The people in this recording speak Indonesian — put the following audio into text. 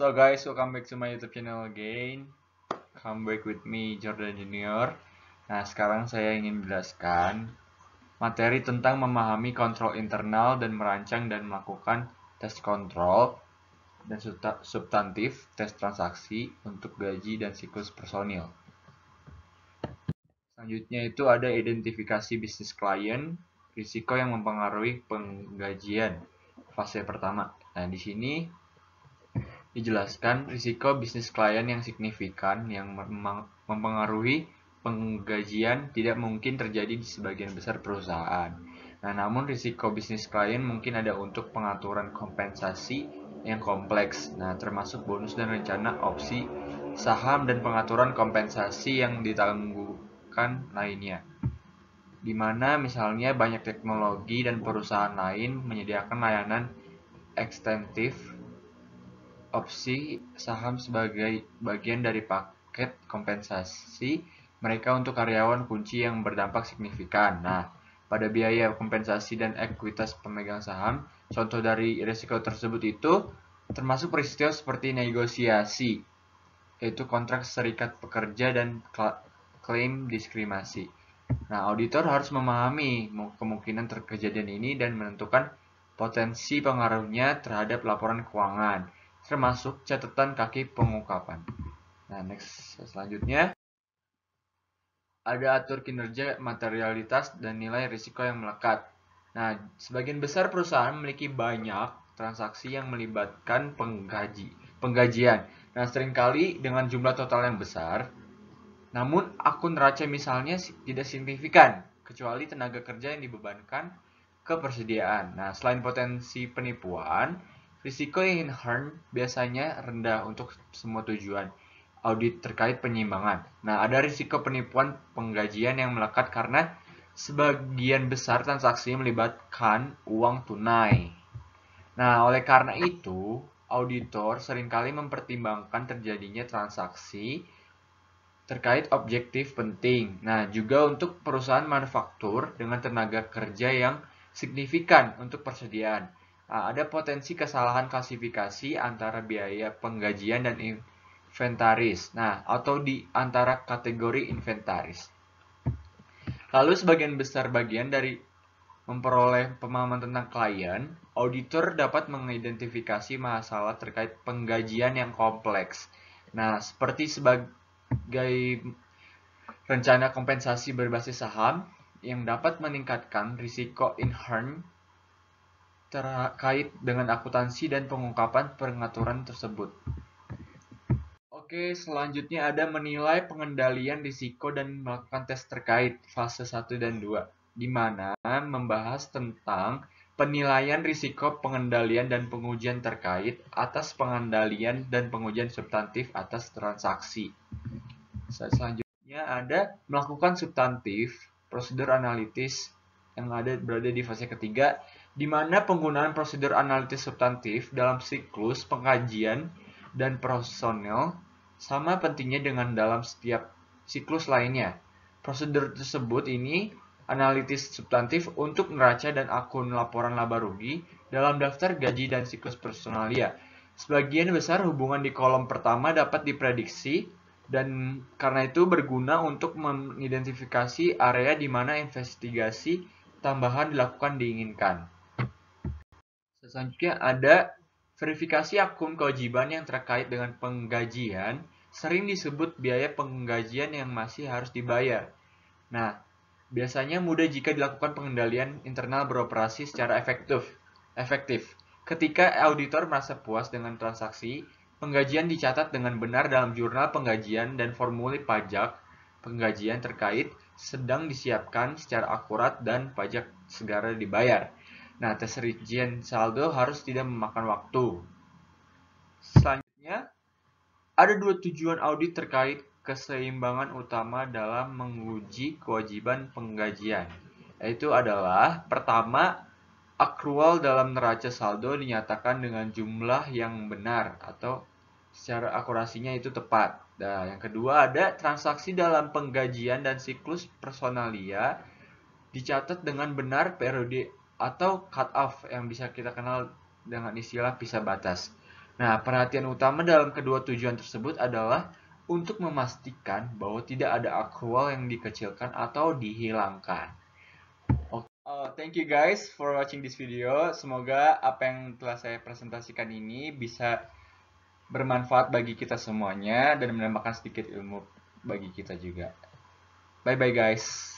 So guys, welcome back to my YouTube channel again. Come back with me, Jordan Junior. Nah, sekarang saya ingin menjelaskan materi tentang memahami kontrol internal dan merancang dan melakukan tes kontrol dan substantif tes transaksi untuk gaji dan siklus personil. Selanjutnya itu ada identifikasi bisnis klien, risiko yang mempengaruhi penggajian, fase pertama. Nah, di sini dijelaskan risiko bisnis klien yang signifikan yang mempengaruhi penggajian tidak mungkin terjadi di sebagian besar perusahaan. Nah, namun risiko bisnis klien mungkin ada untuk pengaturan kompensasi yang kompleks. Nah, termasuk bonus dan rencana opsi saham dan pengaturan kompensasi yang ditangguhkan lainnya. Di mana misalnya banyak teknologi dan perusahaan lain menyediakan layanan ekstensif opsi saham sebagai bagian dari paket kompensasi mereka untuk karyawan kunci yang berdampak signifikan. Nah, pada biaya kompensasi dan ekuitas pemegang saham, contoh dari risiko tersebut itu termasuk peristiwa seperti negosiasi, yaitu kontrak serikat pekerja dan klaim diskriminasi. Nah, auditor harus memahami kemungkinan kejadian ini dan menentukan potensi pengaruhnya terhadap laporan keuangan, termasuk catatan kaki pengungkapan. Nah, selanjutnya ada atur kinerja materialitas dan nilai risiko yang melekat. Nah, sebagian besar perusahaan memiliki banyak transaksi yang melibatkan penggajian. Nah, seringkali dengan jumlah total yang besar, namun akun neraca misalnya tidak signifikan, kecuali tenaga kerja yang dibebankan ke persediaan. Nah, selain potensi penipuan, risiko inherent biasanya rendah untuk semua tujuan audit terkait penyimbangan. Nah, ada risiko penipuan penggajian yang melekat karena sebagian besar transaksi melibatkan uang tunai. Nah, oleh karena itu, auditor seringkali mempertimbangkan terjadinya transaksi terkait objektif penting. Nah, juga untuk perusahaan manufaktur dengan tenaga kerja yang signifikan untuk persediaan. Nah, ada potensi kesalahan klasifikasi antara biaya penggajian dan inventaris. Nah, atau di antara kategori inventaris. Lalu sebagian besar bagian dari memperoleh pemahaman tentang klien, auditor dapat mengidentifikasi masalah terkait penggajian yang kompleks. Nah, seperti sebagai rencana kompensasi berbasis saham yang dapat meningkatkan risiko inherent terkait dengan akuntansi dan pengungkapan pengaturan tersebut. Oke, selanjutnya ada menilai pengendalian risiko dan melakukan tes terkait fase 1 dan 2, di mana membahas tentang penilaian risiko, pengendalian dan pengujian terkait atas pengendalian dan pengujian substantif atas transaksi. Selanjutnya ada melakukan substantif, prosedur analitis yang berada di fase ketiga, di mana penggunaan prosedur analitis substantif dalam siklus pengkajian dan personel sama pentingnya dengan dalam setiap siklus lainnya. Prosedur tersebut ini analitis substantif untuk neraca dan akun laporan laba rugi dalam daftar gaji dan siklus personalia. Sebagian besar hubungan di kolom pertama dapat diprediksi dan karena itu berguna untuk mengidentifikasi area di mana investigasi tambahan dilakukan diinginkan. Selanjutnya ada verifikasi akun kewajiban yang terkait dengan penggajian, sering disebut biaya penggajian yang masih harus dibayar. Nah, biasanya mudah jika dilakukan pengendalian internal beroperasi secara efektif. Ketika auditor merasa puas dengan transaksi, penggajian dicatat dengan benar dalam jurnal penggajian dan formulir pajak penggajian terkait sedang disiapkan secara akurat dan pajak segera dibayar. Nah, tes rincian saldo harus tidak memakan waktu. Selanjutnya, ada dua tujuan audit terkait keseimbangan utama dalam menguji kewajiban penggajian, yaitu adalah pertama, akrual dalam neraca saldo dinyatakan dengan jumlah yang benar atau secara akurasinya itu tepat. Nah, yang kedua ada transaksi dalam penggajian dan siklus personalia dicatat dengan benar periode atau cut off yang bisa kita kenal dengan istilah pisah batas. Nah, perhatian utama dalam kedua tujuan tersebut adalah untuk memastikan bahwa tidak ada akrual yang dikecilkan atau dihilangkan. Thank you guys for watching this video. Semoga apa yang telah saya presentasikan ini bisa bermanfaat bagi kita semuanya dan menambahkan sedikit ilmu bagi kita juga. Bye bye guys.